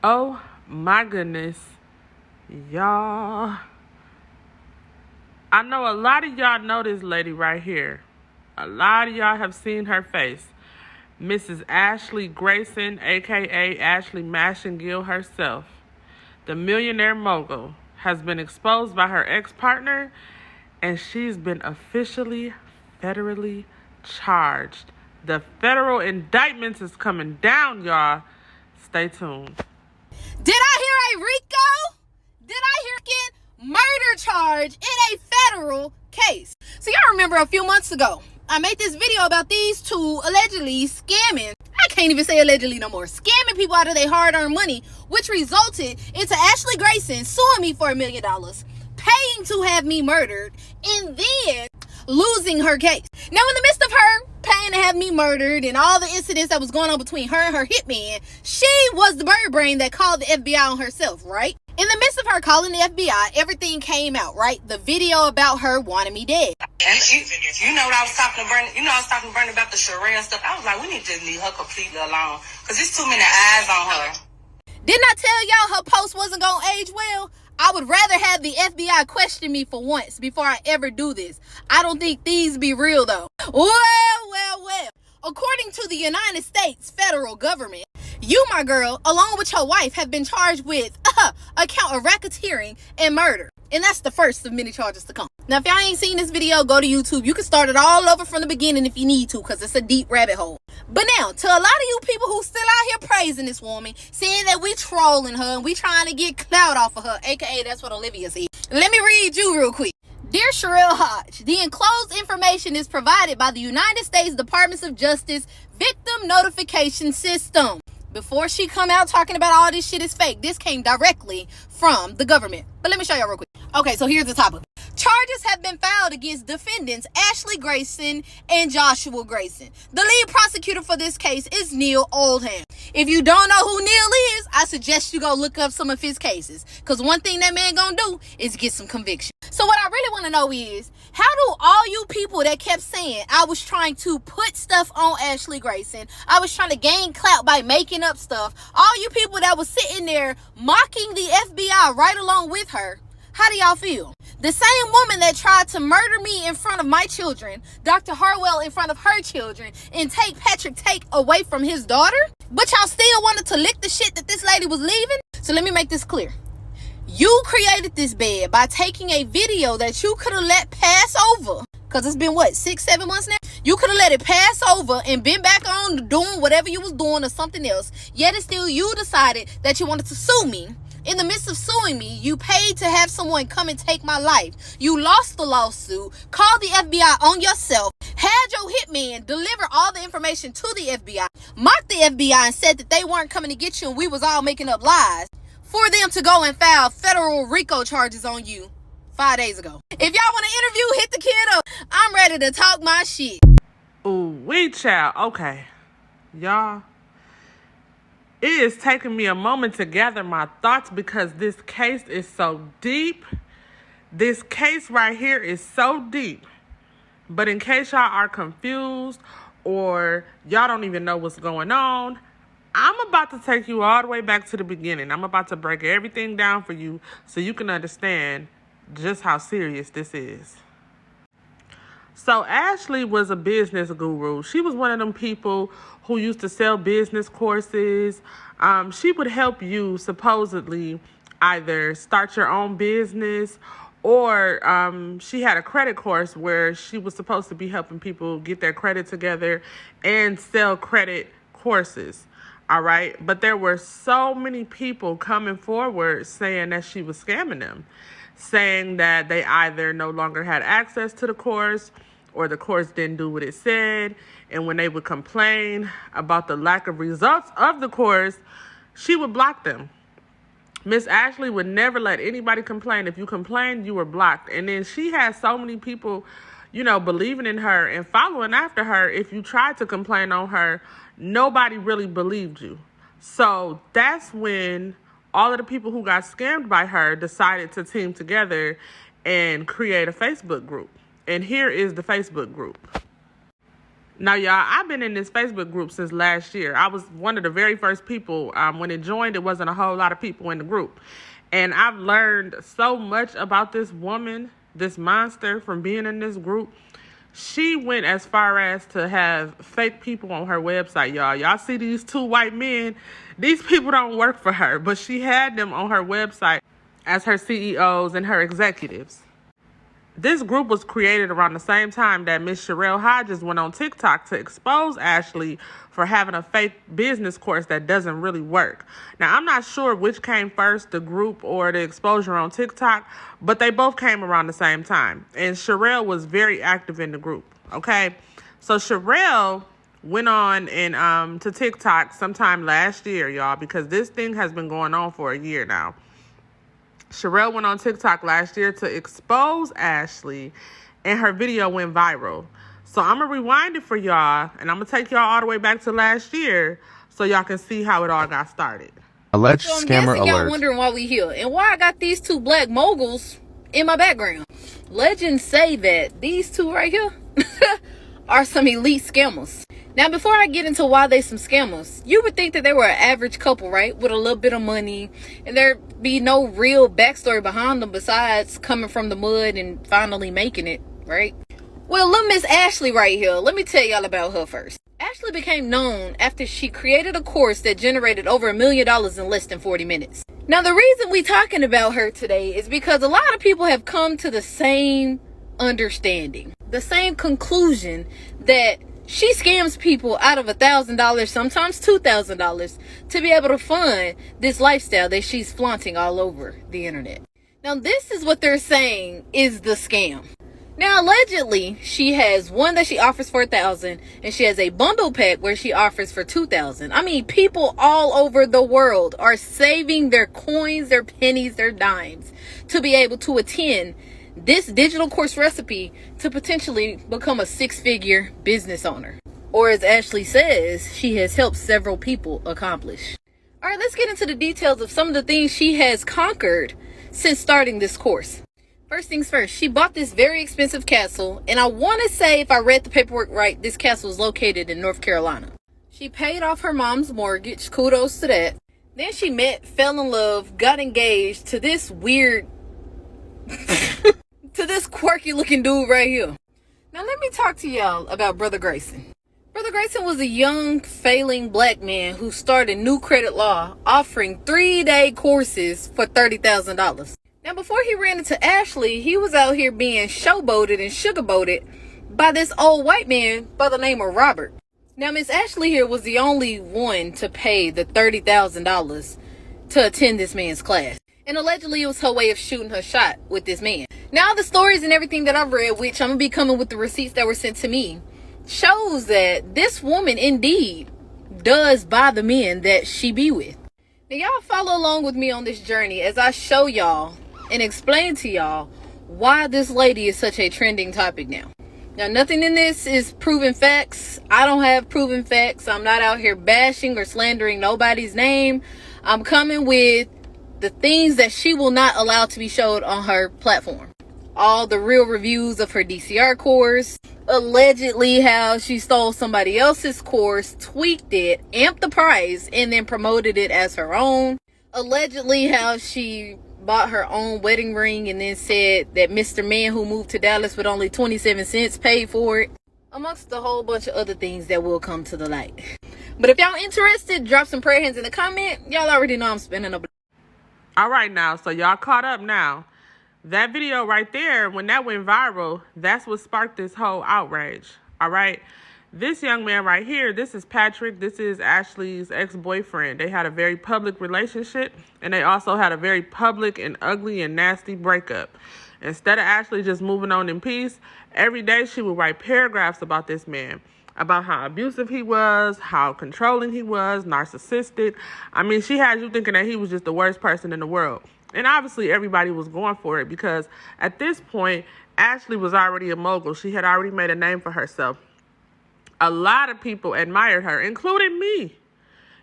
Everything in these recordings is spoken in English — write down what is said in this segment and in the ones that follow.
Oh my goodness, y'all. I know a lot of y'all know this lady right here. A lot of y'all have seen her face. Mrs. Ashley Grayson, aka Ashley Massengil herself, the millionaire mogul, has been exposed by her ex-partner, and she's been officially federally charged. The federal indictment is coming down, y'all. Stay tuned. Did I hear a RICO? Did I hear a murder charge in a federal case? So y'all remember a few months ago, I made this video about these two allegedly scamming. I can't even say allegedly no more. Scamming people out of their hard-earned money, which resulted into Ashley Grayson suing me for $1 million, paying to have me murdered, and then losing her case. Now, in the midst of her paying to have me murdered and all the incidents that was going on between her and her hitman, she was the bird brain that called the FBI on herself, right? In the midst of her calling the FBI, everything came out, right? The video about her wanting me dead. You know what I was talking to Bernie? You know I was talking to Bernie about the Sherelle stuff. I was like, we need to leave her completely alone because there's too many eyes on her. Didn't I tell y'all her post wasn't going to age well? I would rather have the FBI question me for once before I ever do this. I don't think these be real, though. Well. According to the United States federal government, you, my girl, along with your wife, have been charged with a count of racketeering and murder. And that's the first of many charges to come. Now, if y'all ain't seen this video, go to YouTube. You can start it all over from the beginning if you need to, because it's a deep rabbit hole. But now, to a lot of you people who still out here praising this woman, saying that we trolling her and we trying to get clout off of her, aka that's what Olivia said. Let me read you real quick. Dear Sherelle Hodge, the enclosed information is provided by the United States Department of Justice Victim Notification System. Before she come out talking about all this shit is fake, this came directly from the government. But let me show y'all real quick. Okay, so here's the topic. Charges have been filed against defendants Ashley Grayson and Joshua Grayson. The lead prosecutor for this case is Neil Oldham. If you don't know who Neil is, I suggest you go look up some of his cases. Because one thing that man gonna do is get some conviction. So what I really want to know is, how do all you people that kept saying I was trying to put stuff on Ashley Grayson, I was trying to gain clout by making up stuff, all you people that was sitting there mocking the FBI right along with her, how do y'all feel? The same woman that tried to murder me in front of my children, Dr. Harwell in front of her children, and take Patrick Tate away from his daughter? But y'all still wanted to lick the shit that this lady was leaving? So let me make this clear. You created this bed by taking a video that you could have let pass over. Because it's been, 6-7 months now? You could have let it pass over and been back on doing whatever you was doing or something else. Yet it's still you decided that you wanted to sue me. In the midst of suing me, you paid to have someone come and take my life. You lost the lawsuit, called the FBI on yourself, had your hitman deliver all the information to the FBI, mocked the FBI and said that they weren't coming to get you and we was all making up lies for them to go and file federal RICO charges on you 5 days ago. If y'all want to interview, hit the kid up. I'm ready to talk my shit. Ooh, we child. Okay. Y'all. It is taking me a moment to gather my thoughts because this case is so deep. This case right here is so deep. But in case y'all are confused or y'all don't even know what's going on, I'm about to take you all the way back to the beginning. I'm about to break everything down for you so you can understand just how serious this is. So Ashley was a business guru. She was one of them people who used to sell business courses. She would help you supposedly either start your own business or she had a credit course where she was supposed to be helping people get their credit together and sell credit courses. All right. But there were so many people coming forward saying that she was scamming them, saying that they either no longer had access to the course or the course didn't do what it said. And when they would complain about the lack of results of the course, she would block them. Miss Ashley would never let anybody complain. If you complained, you were blocked. And then she had so many people, believing in her and following after her. If you tried to complain on her, nobody really believed you. So that's when all of the people who got scammed by her decided to team together and create a Facebook group. And here is the Facebook group. Now, y'all, I've been in this Facebook group since last year. I was one of the very first people. When it joined, it wasn't a whole lot of people in the group. And I've learned so much about this woman, this monster, from being in this group. She went as far as to have fake people on her website, y'all. Y'all see these two white men? These people don't work for her, but she had them on her website as her CEOs and her executives. This group was created around the same time that Miss Sherelle Hodges went on TikTok to expose Ashley for having a fake business course that doesn't really work. Now, I'm not sure which came first, the group or the exposure on TikTok, but they both came around the same time. And Sherelle was very active in the group, okay? So Sherelle went on and to TikTok sometime last year, y'all, because this thing has been going on for a year now. Sherelle went on TikTok last year to expose Ashley, and her video went viral. So I'm going to rewind it for y'all, and I'm going to take y'all all the way back to last year so y'all can see how it all got started. Alleged So I'm scammer guessing y'all alert. wondering why we here and why I got these two black moguls in my background. Legends say that these two right here are some elite scammers. Now, before I get into why they some scammers, you would think that they were an average couple, right? With a little bit of money, and there'd be no real backstory behind them besides coming from the mud and finally making it, right? Well, little Miss Ashley right here, let me tell y'all about her first. Ashley became known after she created a course that generated over $1 million in less than 40 minutes. Now, the reason we talking about her today is because a lot of people have come to the same understanding, the same conclusion that she scams people out of $1,000, sometimes $2,000, to be able to fund this lifestyle that she's flaunting all over the internet. Now, this is what they're saying is the scam. Now, allegedly, she has one that she offers for $1,000, and she has a bundle pack where she offers for $2,000. I mean, people all over the world are saving their coins, their pennies, their dimes to be able to attend this digital course recipe to potentially become a six-figure business owner. Or as Ashley says, she has helped several people accomplish. All right, let's get into the details of some of the things she has conquered since starting this course. First things first, she bought this very expensive castle, and I want to say, if I read the paperwork right, this castle is located in North Carolina. She paid off her mom's mortgage, kudos to that. Then she met, fell in love, got engaged to this weird to this quirky looking dude right here. Now let me talk to y'all about Brother Grayson. Brother Grayson was a young, failing black man who started New Credit Law, offering 3-day courses for $30,000. Now before he ran into Ashley, he was out here being showboated and sugarboated by this old white man by the name of Robert. Now Miss Ashley here was the only one to pay the $30,000 to attend this man's class. And allegedly it was her way of shooting her shot with this man. Now the stories and everything that I've read, which I'm going to be coming with the receipts that were sent to me, shows that this woman indeed does buy the men that she be with. Now y'all follow along with me on this journey as I show y'all and explain to y'all why this lady is such a trending topic now. Now nothing in this is proven facts. I don't have proven facts. I'm not out here bashing or slandering nobody's name. I'm coming with the things that she will not allow to be showed on her platform. All the real reviews of her DCR course, allegedly how she stole somebody else's course, tweaked it, amped the price, and then promoted it as her own. Allegedly how she bought her own wedding ring and then said that Mr. Man who moved to Dallas with only 27 cents paid for it, amongst a whole bunch of other things that will come to the light. But if y'all interested, drop some prayer hands in the comment. Y'all already know I'm spinning a All right now, so y'all caught up now. That video right there, when that went viral, that's what sparked this whole outrage. All right. This young man right here, this is Patrick. This is Ashley's ex-boyfriend. They had a very public relationship, and they also had a very public and ugly and nasty breakup. Instead of Ashley just moving on in peace, every day she would write paragraphs about this man, about how abusive he was, how controlling he was, narcissistic. I mean, she had you thinking that he was just the worst person in the world. And obviously everybody was going for it because at this point, Ashley was already a mogul. She had already made a name for herself. A lot of people admired her, including me.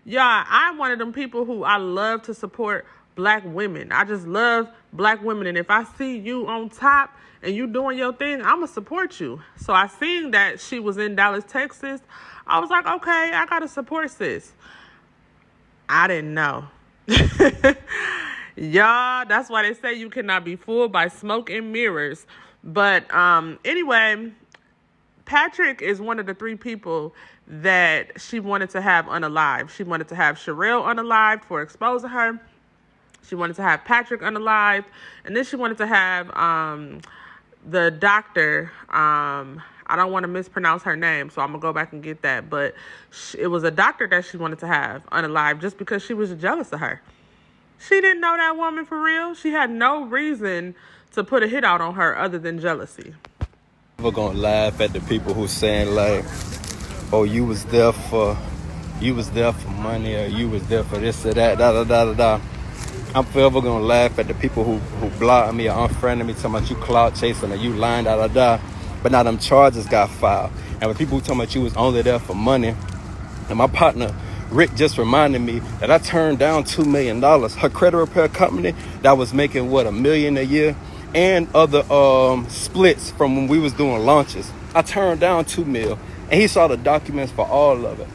Yeah, I'm one of them people who I love to support black women. I just love black women. And if I see you on top and you doing your thing, I'm going to support you. So I seen that she was in Dallas, Texas. I was like, okay, I got to support sis. I didn't know. Y'all, that's why they say you cannot be fooled by smoke and mirrors. But anyway, Patrick is one of the 3 people that she wanted to have unalived. She wanted to have Sherelle unalived for exposing her. She wanted to have Patrick unalived. And then she wanted to have the doctor. I don't want to mispronounce her name, so I'm going to go back and get that. But it was a doctor that she wanted to have unalived just because she was jealous of her. She didn't know that woman for real. She had no reason to put a hit out on her other than jealousy. We're going to laugh at the people who saying like, oh, you was there for money, or you was there for this or that, da da da da da. I'm forever gonna laugh at the people who blocked me or unfriended me, talking about you clout chasing or you lying, da da da. But now them charges got filed. And when people talking about you was only there for money, and my partner Rick just reminded me that I turned down $2 million. Her credit repair company that was making $1 million a year, and other splits from when we was doing launches. I turned down $2 million, and he saw the documents for all of it.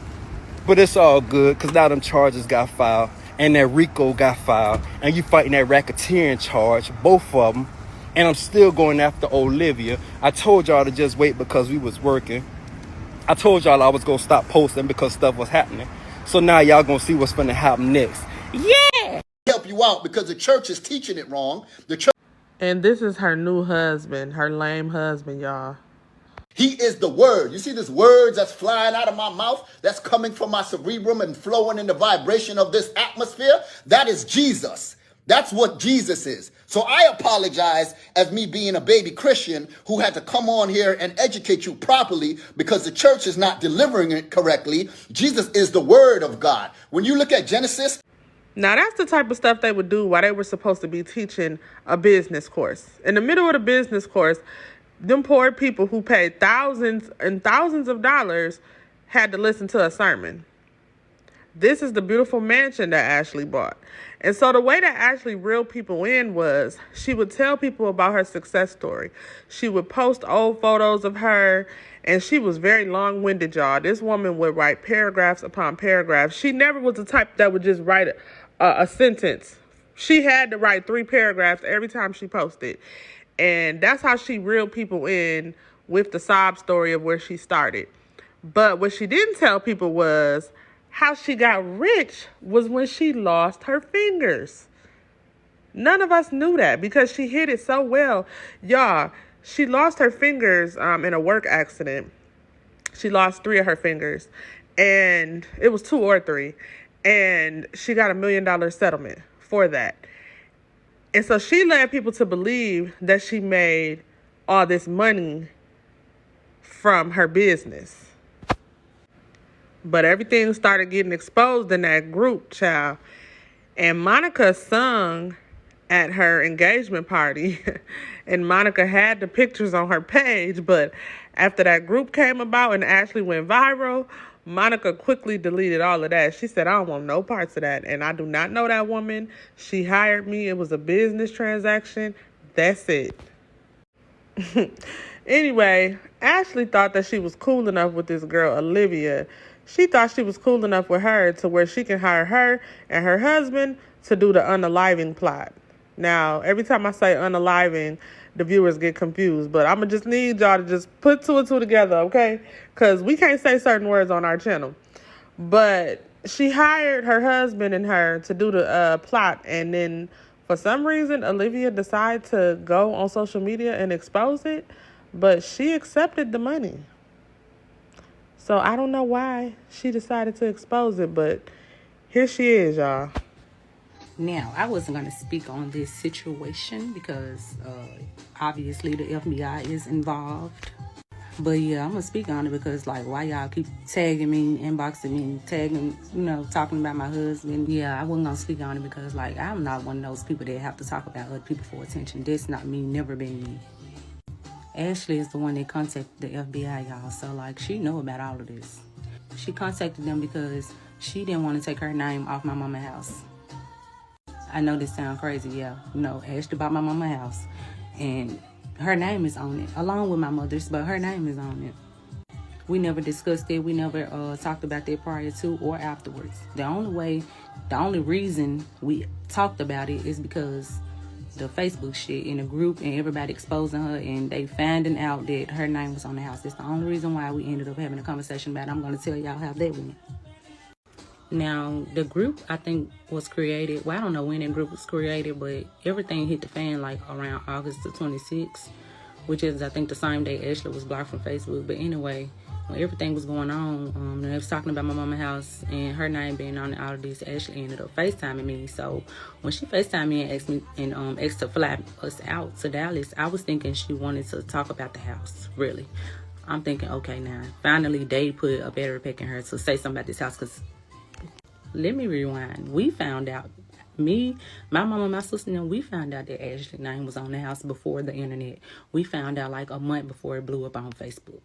But it's all good because now them charges got filed, and that RICO got filed, and you fighting that racketeering charge, both of them. And I'm still going after Olivia. I told y'all to just wait because we was working. I told y'all I was going to stop posting because stuff was happening. So now y'all going to see what's going to happen next. Yeah! Help you out because the church is teaching it wrong. The church. And this is her new husband, her lame husband, y'all. He is the word. You see this words that's flying out of my mouth, that's coming from my cerebrum and flowing in the vibration of this atmosphere? That is Jesus. That's what Jesus is. So I apologize as me being a baby Christian who had to come on here and educate you properly because the church is not delivering it correctly. Jesus is the word of God. When you look at Genesis. Now, that's the type of stuff they would do while they were supposed to be teaching a business course. In the middle of the business course, them poor people who paid thousands and thousands of dollars had to listen to a sermon. This is the beautiful mansion that Ashley bought. And so the way that Ashley reeled people in was she would tell people about her success story. She would post old photos of her, and she was very long-winded, y'all. This woman would write paragraphs upon paragraphs. She never was the type that would just write a sentence. She had to write 3 paragraphs every time she posted. And that's how she reeled people in with the sob story of where she started. But what she didn't tell people was how she got rich was when she lost her fingers. None of us knew that because she hid it so well. Y'all, she lost her fingers in a work accident. She lost 3 of her fingers. And it was 2 or 3. And she got $1 million settlement for that. And so she led people to believe that she made all this money from her business. But everything started getting exposed in that group, child. And Monica sung at her engagement party. And Monica had the pictures on her page. But after that group came about and Ashley went viral, Monica quickly deleted all of that. She said, I don't want no parts of that. And I do not know that woman. She hired me. It was a business transaction. That's it. Anyway, Ashley thought that she was cool enough with this girl, Olivia. She thought she was cool enough with her to where she can hire her and her husband to do the unaliving plot. Now, every time I say unaliving, the viewers get confused. But I'm going to just need y'all to just put 2 and 2 together, okay? Because we can't say certain words on our channel. But she hired her husband and her to do the plot. And then for some reason, Olivia decided to go on social media and expose it. But she accepted the money. So I don't know why she decided to expose it. But here she is, y'all. Now, I wasn't going to speak on this situation because obviously the FBI is involved. But yeah, I'm going to speak on it because, like, why y'all keep tagging me, inboxing me, tagging, talking about my husband. Yeah, I wasn't going to speak on it because, like, I'm not one of those people that have to talk about other people for attention. That's not me, never been me. Ashley is the one that contacted the FBI, y'all. So, like, she know about all of this. She contacted them because she didn't want to take her name off my mama's house. I know this sounds crazy, yeah. Ashley bought my mama house, and her name is on it, along with my mother's, but her name is on it. We never discussed it. We never talked about that prior to or afterwards. The only reason we talked about it is because the Facebook shit in the group and everybody exposing her, and they finding out that her name was on the house. That's the only reason why we ended up having a conversation about it. I'm going to tell y'all how that went. Now, the group, I think, was created. Well, I don't know when the group was created, but everything hit the fan like around August the 26th, which is, I think, the same day Ashley was blocked from Facebook. But anyway, when everything was going on, they was talking about my mama's house and her name being on all of this, Ashley ended up FaceTiming me. So when she FaceTimed me and asked me and asked to fly us out to Dallas, I was thinking she wanted to talk about the house, really. I'm thinking, okay, now, finally they put a battery pack in her to say something about this house, because let me rewind. We found out, me, my mama, my sister, and we found out that Ashley's name was on the house before the internet. We found out like a month before it blew up on Facebook.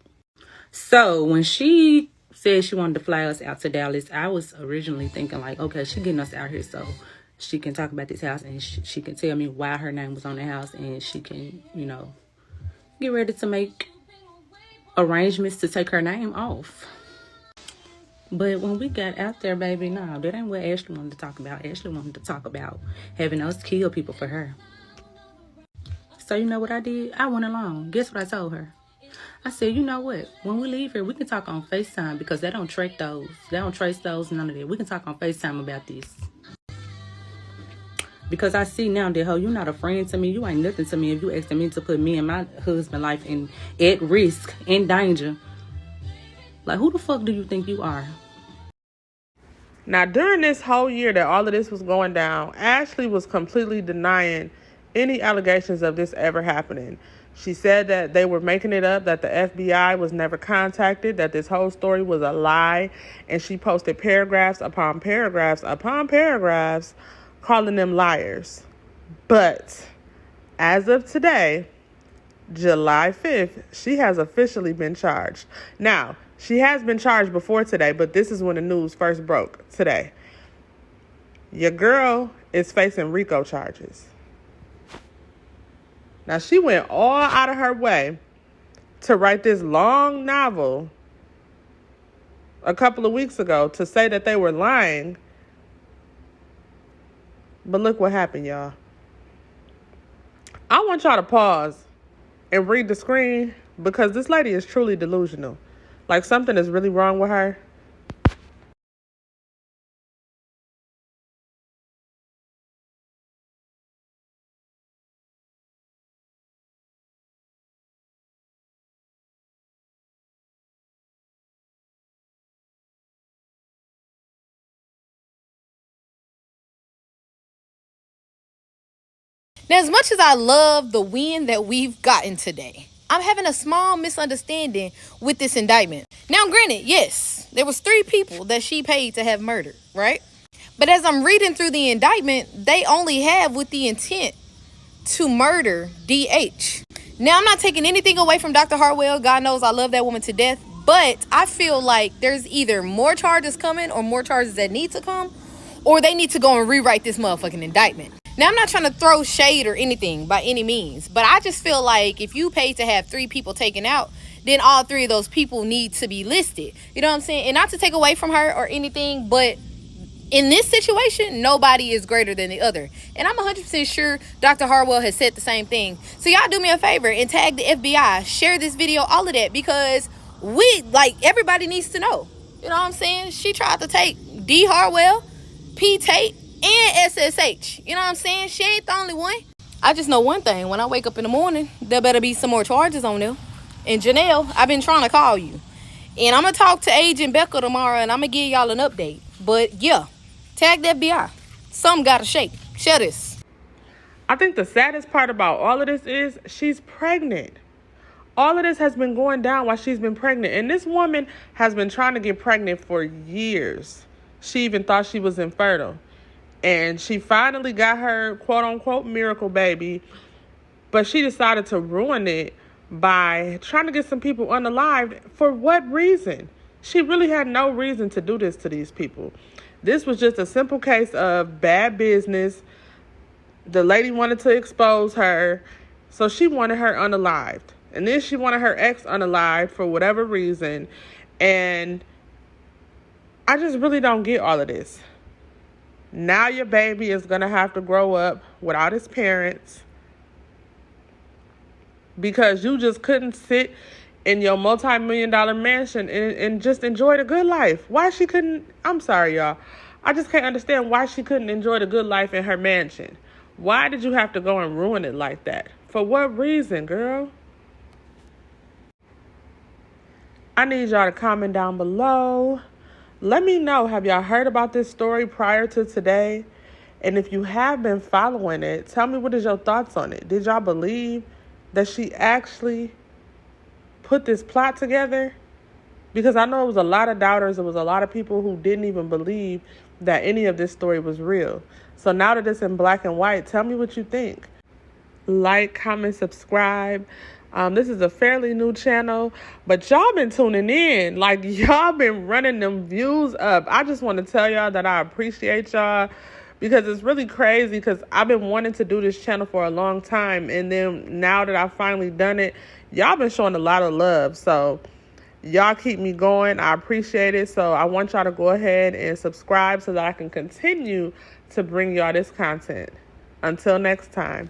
So when she said she wanted to fly us out to Dallas, I was originally thinking like, okay, she getting us out here so she can talk about this house, and she can tell me why her name was on the house, and she can, get ready to make arrangements to take her name off. But when we got out there, baby, no, that ain't what Ashley wanted to talk about. Ashley wanted to talk about having us kill people for her. So you know what I did? I went along. Guess what I told her? I said, you know what? When we leave here, we can talk on FaceTime, because they don't track those. They don't trace those, none of that. We can talk on FaceTime about this. Because I see now that, you're not a friend to me. You ain't nothing to me if you asking me to put me and my husband's life at risk, in danger. Like, who the fuck do you think you are? Now, during this whole year that all of this was going down, Ashley was completely denying any allegations of this ever happening. She said that they were making it up, that the FBI was never contacted, that this whole story was a lie, and she posted paragraphs upon paragraphs upon paragraphs calling them liars. But as of today, July 5th, she has officially been charged. Now, she has been charged before today, but this is when the news first broke today. Your girl is facing RICO charges. Now, she went all out of her way to write this long novel a couple of weeks ago to say that they were lying. But look what happened, y'all. I want y'all to pause and read the screen, because this lady is truly delusional. Like, something is really wrong with her. Now, as much as I love the win that we've gotten today, I'm having a small misunderstanding with this indictment. Now, granted, yes, there was 3 people that she paid to have murdered, right? But as I'm reading through the indictment, they only have with the intent to murder DH. Now, I'm not taking anything away from Dr. Hartwell. God knows I love that woman to death. But I feel like there's either more charges coming or more charges that need to come, or they need to go and rewrite this motherfucking indictment. Now, I'm not trying to throw shade or anything by any means, but I just feel like if you paid to have 3 people taken out, then all 3 of those people need to be listed. You know what I'm saying? And not to take away from her or anything, but in this situation, nobody is greater than the other. And I'm 100% sure Dr. Hartwell has said the same thing. So y'all do me a favor and tag the FBI, share this video, all of that, because everybody needs to know. You know what I'm saying? She tried to take D. Hartwell, P. Tate, and SSH. You know what I'm saying? She ain't the only one. I just know one thing. When I wake up in the morning, there better be some more charges on them. And Janelle, I've been trying to call you. And I'm going to talk to Agent Becca tomorrow, and I'm going to give y'all an update. But yeah, tag the FBI. Something got to shake. Share this. I think the saddest part about all of this is she's pregnant. All of this has been going down while she's been pregnant. And this woman has been trying to get pregnant for years. She even thought she was infertile. And she finally got her quote-unquote miracle baby. But she decided to ruin it by trying to get some people unalived. For what reason? She really had no reason to do this to these people. This was just a simple case of bad business. The lady wanted to expose her, so she wanted her unalived. And then she wanted her ex unalived for whatever reason. And I just really don't get all of this. Now your baby is going to have to grow up without his parents because you just couldn't sit in your multi-million-dollar mansion and just enjoy the good life. Why she couldn't? I'm sorry, y'all. I just can't understand why she couldn't enjoy the good life in her mansion. Why did you have to go and ruin it like that? For what reason, girl? I need y'all to comment down below. Let me know, have y'all heard about this story prior to today? And if you have been following it, tell me what is your thoughts on it. Did y'all believe that she actually put this plot together? Because I know it was a lot of doubters. It was a lot of people who didn't even believe that any of this story was real. So now that it's in black and white, tell me what you think. Like, comment, subscribe. This is a fairly new channel, but y'all been tuning in. Like, y'all been running them views up. I just want to tell y'all that I appreciate y'all because it's really crazy because I've been wanting to do this channel for a long time. And then now that I've finally done it, y'all been showing a lot of love. So y'all keep me going. I appreciate it. So I want y'all to go ahead and subscribe so that I can continue to bring y'all this content. Until next time.